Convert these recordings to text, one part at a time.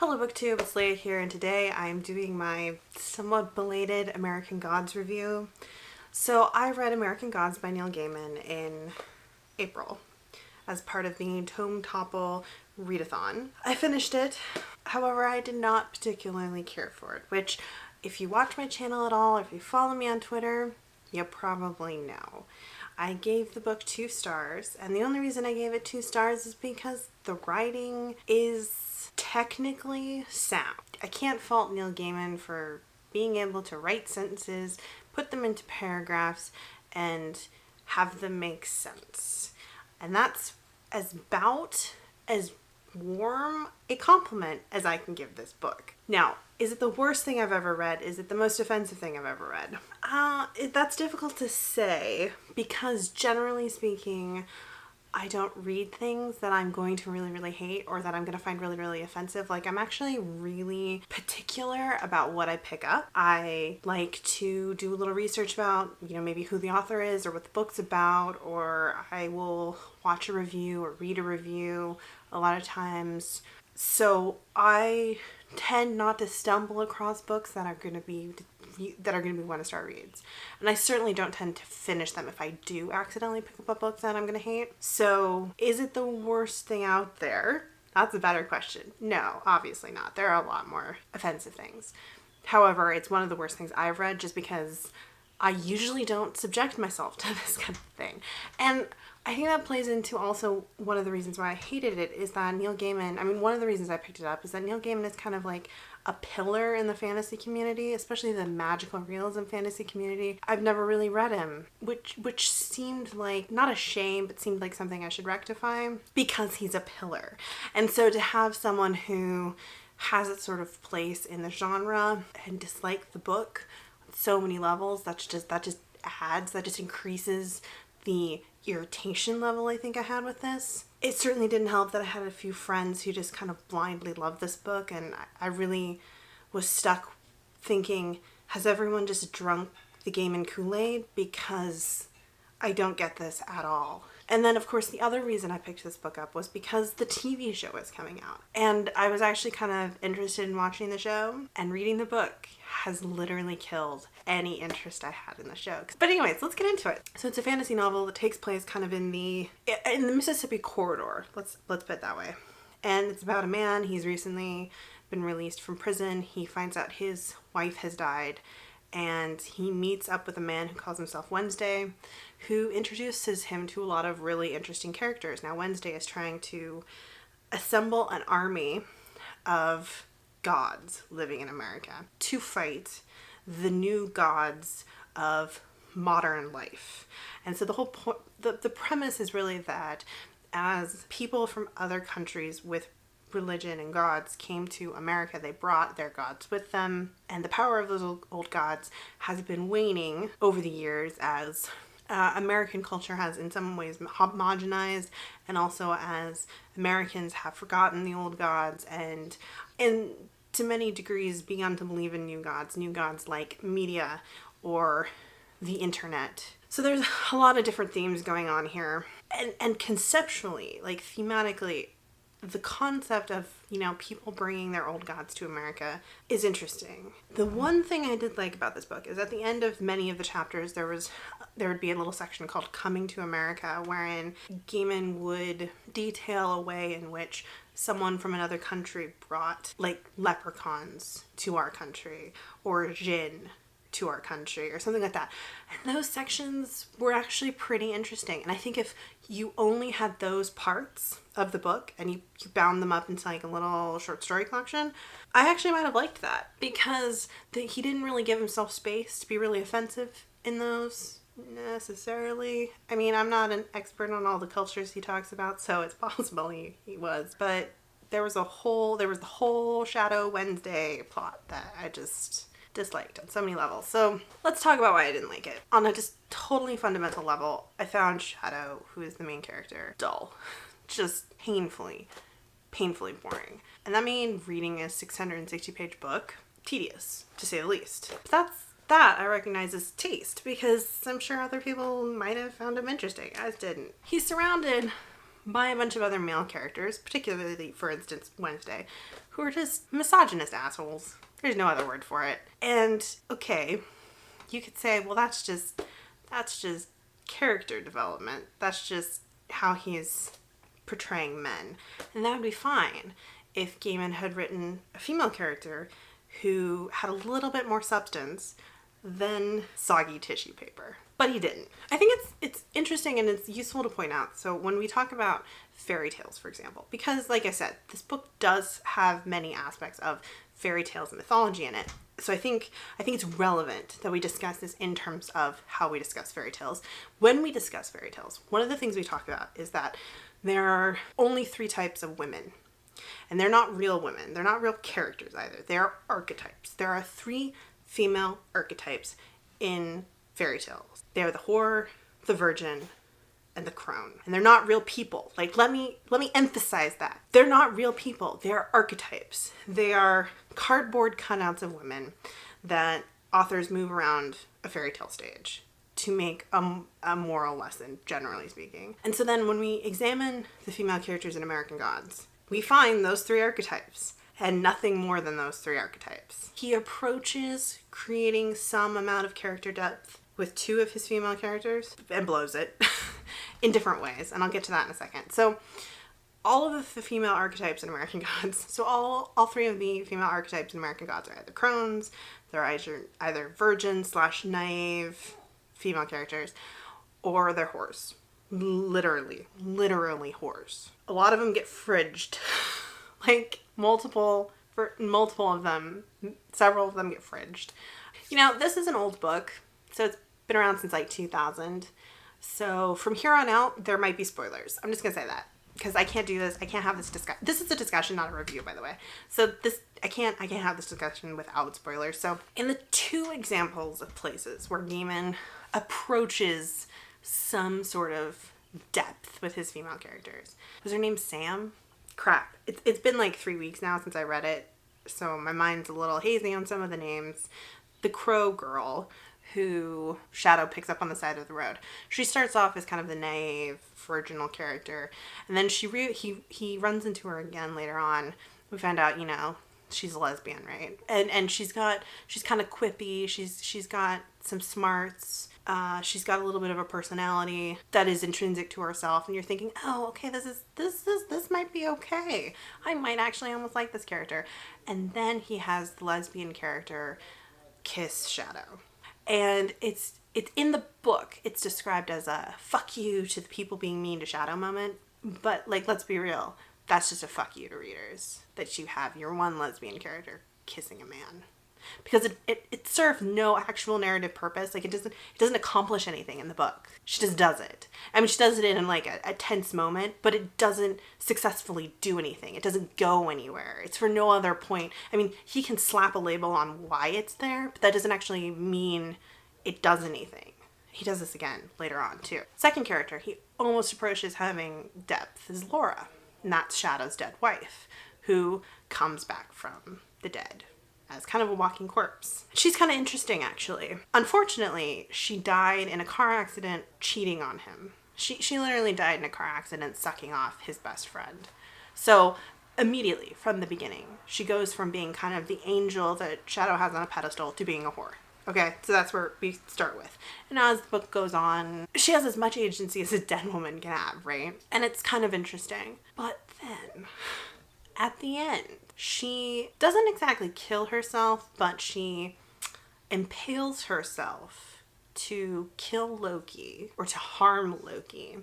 Hello BookTube, it's Leia here, and today I'm doing my somewhat belated American Gods review. So I read American Gods by Neil Gaiman in April as part of the Tome Topple readathon. I finished it, however I did not particularly care for it, which if you watch my channel at all, or if you follow me on Twitter, you probably know. I gave the book 2 stars, and the only reason I gave it 2 stars is because the writing is technically sound. I can't fault Neil Gaiman for being able to write sentences, put them into paragraphs, and have them make sense. And that's about as warm a compliment as I can give this book. Now, is it the worst thing I've ever read? Is it the most offensive thing I've ever read? That's difficult to say because generally speaking, I don't read things that I'm going to really hate or that I'm going to find really offensive. Like, I'm actually really particular about what I pick up. I like to do a little research about, maybe who the author is or what the book's about, or I will watch a review or read a review a lot of times. So I tend not to stumble across books that are going to be one-star reads. And I certainly don't tend to finish them if I do accidentally pick up a book that I'm going to hate. So is it the worst thing out there? That's a better question. No, obviously not. There are a lot more offensive things. However, it's one of the worst things I've read just because I usually don't subject myself to this kind of thing. And I think that plays into also one of the reasons why I hated it is that Neil Gaiman, one of the reasons I picked it up is that Neil Gaiman is kind of like a pillar in the fantasy community, especially the magical realism fantasy community. I've never really read him, which seemed like, not a shame, but seemed like something I should rectify because he's a pillar. And so to have someone who has its sort of place in the genre and dislike the book on so many levels, that just increases the irritation level I think I had with this. It certainly didn't help that I had a few friends who just kind of blindly loved this book, and I really was stuck thinking, has everyone just drunk the Gaiman Kool-Aid? Because I don't get this at all. And then, of course, the other reason I picked this book up was because the TV show is coming out. And I was actually kind of interested in watching the show, and reading the book has literally killed any interest I had in the show. But anyways, let's get into it. So it's a fantasy novel that takes place kind of in the Mississippi corridor. Let's put it that way. And it's about a man. He's recently been released from prison. He finds out his wife has died, and he meets up with a man who calls himself Wednesday, who introduces him to a lot of really interesting characters. Now, Wednesday is trying to assemble an army of gods living in America to fight the new gods of modern life. And so the whole point, the premise is really that as people from other countries with religion and gods came to America, they brought their gods with them, and the power of those old gods has been waning over the years as American culture has in some ways homogenized, and also as Americans have forgotten the old gods and to many degrees begun to believe in new gods like media or the internet. So there's a lot of different themes going on here, and conceptually, like thematically, the concept of, people bringing their old gods to America is interesting. The one thing I did like about this book is at the end of many of the chapters, there would be a little section called Coming to America, wherein Gaiman would detail a way in which someone from another country brought, like, leprechauns to our country, or djinn to our country, or something like that. And those sections were actually pretty interesting. And I think if you only had those parts of the book and you bound them up into like a little short story collection, I actually might have liked that, because he didn't really give himself space to be really offensive in those necessarily. I'm not an expert on all the cultures he talks about, so it's possible he was, but there was the whole Shadow Wednesday plot that I just disliked on so many levels. So let's talk about why I didn't like it. On a just totally fundamental level, I found Shadow, who is the main character, dull. Just painfully boring. And that made reading a 660-page book tedious, to say the least. But that I recognize as taste, because I'm sure other people might have found him interesting. I just didn't. He's surrounded by a bunch of other male characters, particularly, for instance, Wednesday, who are just misogynist assholes. There's no other word for it. And, okay, you could say, well, that's just character development. That's just how he's portraying men. And that would be fine if Gaiman had written a female character who had a little bit more substance than soggy tissue paper. But he didn't. I think it's interesting and it's useful to point out. So when we talk about fairy tales, for example, because like I said, this book does have many aspects of fairy tales and mythology in it. So I think it's relevant that we discuss this in terms of how we discuss fairy tales. When we discuss fairy tales, one of the things we talk about is that there are only 3 types of women. And they're not real women. They're not real characters either. They are archetypes. There are 3 female archetypes in fairy tales. They are the whore, the virgin, and the crone. And they're not real people. Like, let me emphasize that. They're not real people. They're archetypes. They are cardboard cutouts of women that authors move around a fairy tale stage to make a moral lesson, generally speaking. And so then when we examine the female characters in American Gods, we find those 3 archetypes and nothing more than those 3 archetypes. He approaches creating some amount of character depth with 2 of his female characters and blows it in different ways. And I'll get to that in a second. So all of the female archetypes in American Gods, so all 3 of the female archetypes in American Gods are either crones, they're either virgin/naive female characters, or they're whores. Literally whores. A lot of them get fridged. Like multiple of them, several of them get fridged. You know, this is an old book, so it's been around since like 2000. So from here on out, there might be spoilers. I'm just gonna say that because I can't do this. I can't have this discussion. This is a discussion, not a review, by the way. So I can't have this discussion without spoilers. So in the 2 examples of places where Gaiman approaches some sort of depth with his female characters. Was her name Sam? Crap. It's been like 3 weeks now since I read it, so my mind's a little hazy on some of the names. The Crow Girl, who Shadow picks up on the side of the road. She starts off as kind of the naive, virginal character, and then he runs into her again later on. We find out, you know, she's a lesbian, right? And she's kind of quippy. She's got some smarts. She's got a little bit of a personality that is intrinsic to herself, and you're thinking, oh, okay, this might be okay. I might actually almost like this character. And then he has the lesbian character kiss Shadow. And it's in the book, it's described as a fuck you to the people being mean to Shadow moment. But, like, let's be real. That's just a fuck you to readers. That you have your one lesbian character kissing a man. Because it serves no actual narrative purpose. Like, it doesn't accomplish anything in the book. She just does it. I mean, she does it in, like, a tense moment, but it doesn't successfully do anything. It doesn't go anywhere. It's for no other point. I mean, he can slap a label on why it's there, but that doesn't actually mean it does anything. He does this again later on, too. Second character he almost approaches having depth is Laura. And that's Shadow's dead wife, who comes back from the dead as kind of a walking corpse. She's kind of interesting, actually. Unfortunately, she died in a car accident cheating on him. She literally died in a car accident sucking off his best friend. So immediately, from the beginning, she goes from being kind of the angel that Shadow has on a pedestal to being a whore. Okay, so that's where we start with. And as the book goes on, she has as much agency as a dead woman can have, right? And it's kind of interesting. But then, at the end, she doesn't exactly kill herself, but she impales herself to kill Loki, or to harm Loki.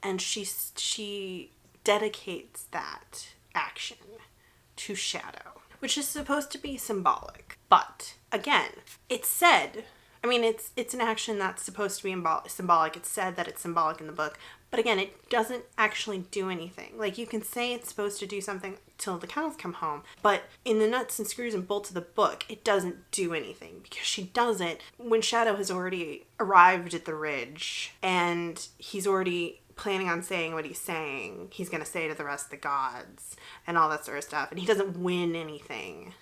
And she dedicates that action to Shadow, which is supposed to be symbolic. But again, it's said, I mean, it's an action that's supposed to be symbolic. It's said that it's symbolic in the book. But again, it doesn't actually do anything. Like, you can say it's supposed to do something till the cows come home. But in the nuts and screws and bolts of the book, it doesn't do anything. Because she does it when Shadow has already arrived at the ridge. And he's already planning on saying what he's saying. He's going to say to the rest of the gods. And all that sort of stuff. And he doesn't win anything.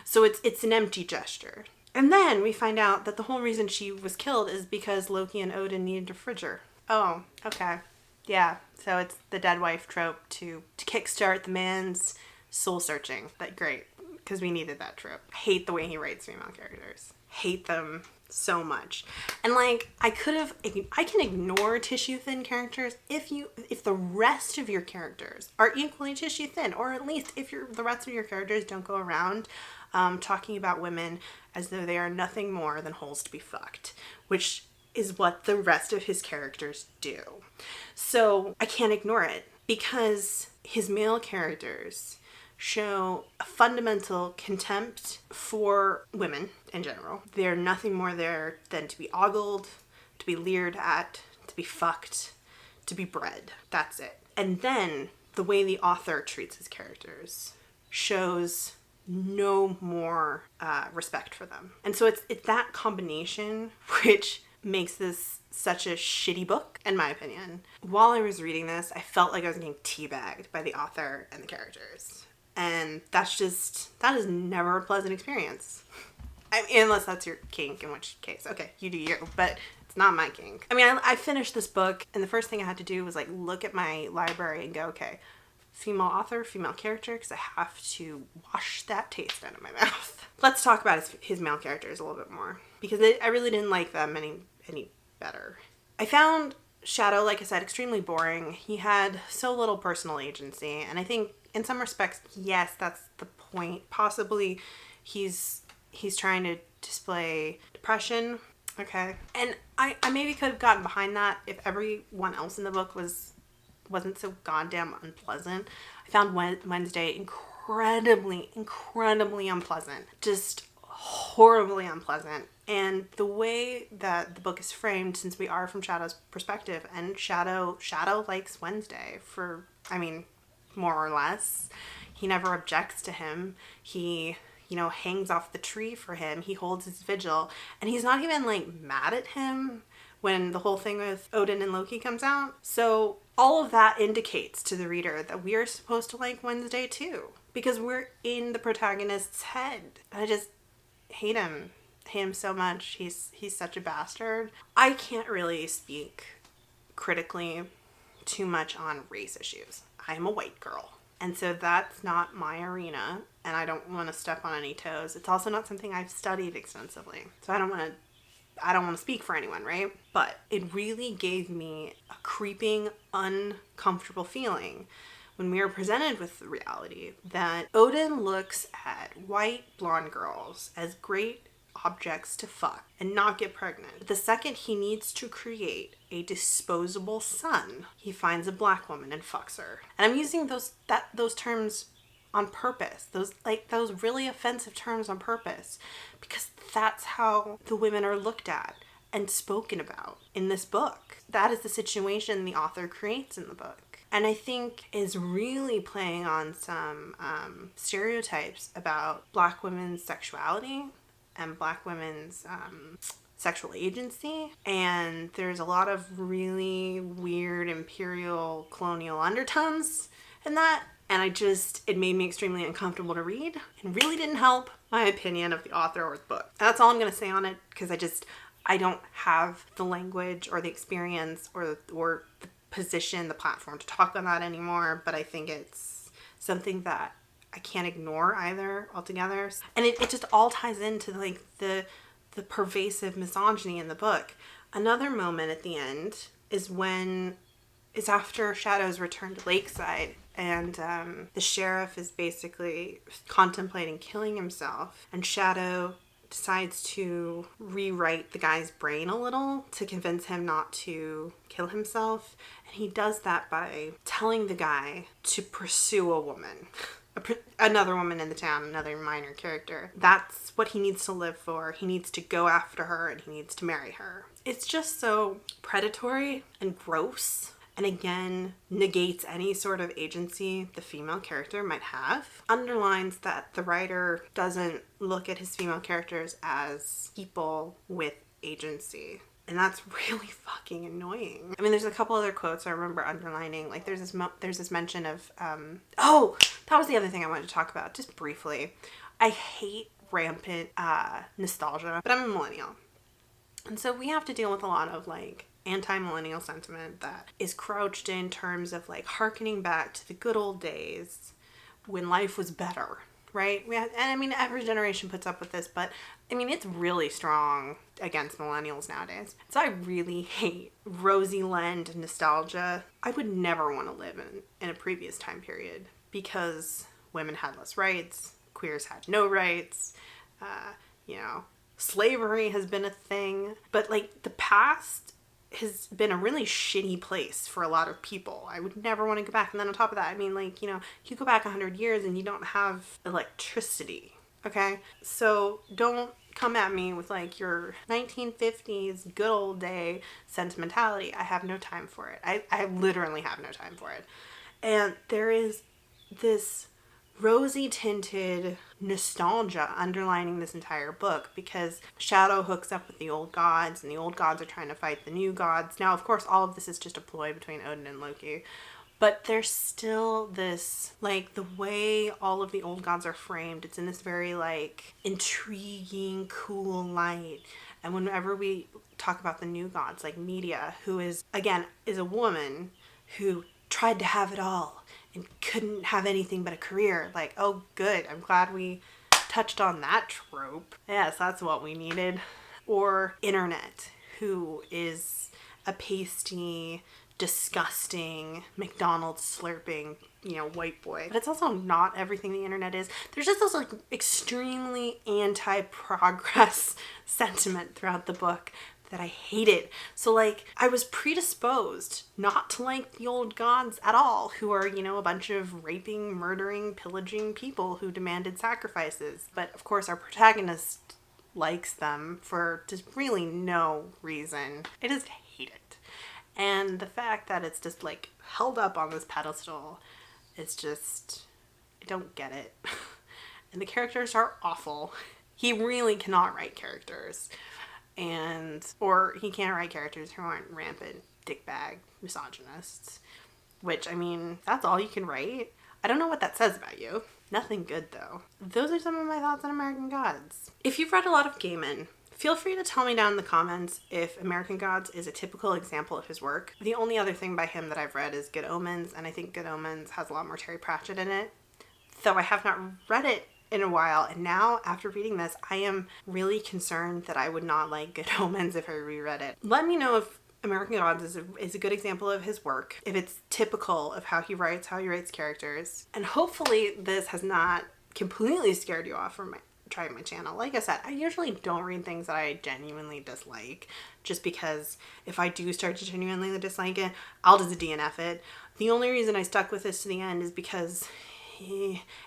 So it's an empty gesture. And then we find out that the whole reason she was killed is because Loki and Odin needed to fridge her. Oh, okay. Yeah, so it's the dead wife trope to kickstart the man's soul searching. That great, because we needed that trope. Hate the way he writes female characters. Hate them so much. And like, I can ignore tissue thin characters if the rest of your characters are equally tissue thin, or at least if the rest of your characters don't go around talking about women as though they are nothing more than holes to be fucked, which is what the rest of his characters do. So I can't ignore it, because his male characters show a fundamental contempt for women in general. They're nothing more there than to be ogled, to be leered at, to be fucked, to be bred. That's it. And then the way the author treats his characters shows no more respect for them. And so it's that combination which makes this such a shitty book, in my opinion. While I was reading this, I felt like I was getting teabagged by the author and the characters. And that is never a pleasant experience. I mean, unless that's your kink, in which case, okay, you do you, but it's not my kink. I mean, I finished this book, and the first thing I had to do was like look at my library and go, okay, female author, female character, because I have to wash that taste out of my mouth. Let's talk about his male characters a little bit more, because I really didn't like them any better. I found Shadow, like I said, extremely boring. He had so little personal agency, and I think in some respects, yes, that's the point. Possibly he's trying to display depression. Okay. And I maybe could have gotten behind that if everyone else in the book wasn't so goddamn unpleasant. I found Wednesday incredibly unpleasant. Just horribly unpleasant. And the way that the book is framed, since we are from Shadow's perspective, and Shadow likes Wednesday for, I mean, more or less. He never objects to him. He, hangs off the tree for him. He holds his vigil. And he's not even, like, mad at him when the whole thing with Odin and Loki comes out. So all of that indicates to the reader that we are supposed to like Wednesday too. Because we're in the protagonist's head. And I just hate him. Hate him so much. He's such a bastard. I can't really speak critically too much on race issues. I am a white girl. And so that's not my arena, and I don't want to step on any toes. It's also not something I've studied extensively. So I don't want to speak for anyone, right? But it really gave me a creeping, uncomfortable feeling when we are presented with the reality that Odin looks at white blonde girls as great objects to fuck and not get pregnant. But the second he needs to create a disposable son, he finds a black woman and fucks her. And I'm using those terms on purpose. Those really offensive terms on purpose, because that's how the women are looked at and spoken about in this book. That is the situation the author creates in the book. And I think is really playing on some stereotypes about black women's sexuality and black women's sexual agency. And there's a lot of really weird imperial colonial undertones in that. And it made me extremely uncomfortable to read and really didn't help my opinion of the author or the book. That's all I'm going to say on it, because I don't have the language or the experience or the position, the platform to talk on that anymore. But I think it's something that I can't ignore either altogether. And it just all ties into like the pervasive misogyny in the book. Another moment at the end is after Shadow's return to Lakeside, and the sheriff is basically contemplating killing himself, and Shadow decides to rewrite the guy's brain a little to convince him not to kill himself. And he does that by telling the guy to pursue a woman. Another woman in the town, another minor character. That's what he needs to live for. He needs to go after her, and he needs to marry her. It's just so predatory and gross, and again, negates any sort of agency the female character might have. Underlines that the writer doesn't look at his female characters as people with agency. And that's really fucking annoying. I mean, there's a couple other quotes I remember underlining. Like, there's this mention of, that was the other thing I wanted to talk about, just briefly. I hate rampant nostalgia, but I'm a millennial. And so we have to deal with a lot of, like, anti-millennial sentiment that is crouched in terms of like hearkening back to the good old days when life was better, right? And I mean, every generation puts up with this, but I mean, it's really strong against millennials nowadays. So I really hate rosy lend nostalgia. I would never want to live in a previous time period because women had less rights, queers had no rights, you know, slavery has been a thing. But like the past has been a really shitty place for a lot of people. I would never want to go back. And then on top of that, I mean, like, you know, you go back 100 years and you don't have electricity, okay? So don't come at me with like your 1950s good old day sentimentality. I have no time for it. I literally have no time for it. And there is this rosy tinted nostalgia underlining this entire book because Shadow hooks up with the old gods and the old gods are trying to fight the new gods. Now, of course, all of this is just a ploy between Odin and Loki, but there's still this, like, the way all of the old gods are framed, it's in this very, like, intriguing, cool light. And whenever we talk about the new gods, like Medea, who is, again, is a woman who tried to have it all and couldn't have anything but a career. Like, oh, good. I'm glad we touched on that trope. Yes, that's what we needed. Or Internet, who is a pasty, disgusting, McDonald's slurping, you know, white boy. But it's also not everything the internet is. There's just this like extremely anti-progress sentiment throughout the book that I hated. So like I was predisposed not to like the old gods at all, who are, you know, a bunch of raping, murdering, pillaging people who demanded sacrifices. But of course our protagonist likes them for just really no reason. I just hate it. And the fact that it's just like held up on this pedestal is just, I don't get it. And the characters are awful. He really cannot write characters. Or he can't write characters who aren't rampant dickbag misogynists. Which, I mean, that's all you can write. I don't know what that says about you. Nothing good, though. Those are some of my thoughts on American Gods. If you've read a lot of Gaiman, feel free to tell me down in the comments if American Gods is a typical example of his work. The only other thing by him that I've read is Good Omens, and I think Good Omens has a lot more Terry Pratchett in it. Though I have not read it in a while, and now after reading this I am really concerned that I would not like Good Omens if I reread it. Let me know if American Gods is a good example of his work, if it's typical of how he writes characters, and hopefully this has not completely scared you off from trying my channel. Like I said, I usually don't read things that I genuinely dislike, just because if I do start to genuinely dislike it, I'll just DNF it. The only reason I stuck with this to the end is because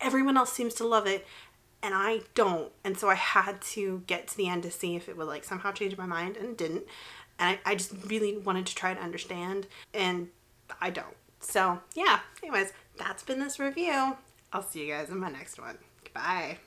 everyone else seems to love it and I don't, and so I had to get to the end to see if it would like somehow change my mind, and it didn't. And I just really wanted to try to understand, and I don't. So yeah, anyways, that's been this review. I'll see you guys in my next one. Goodbye.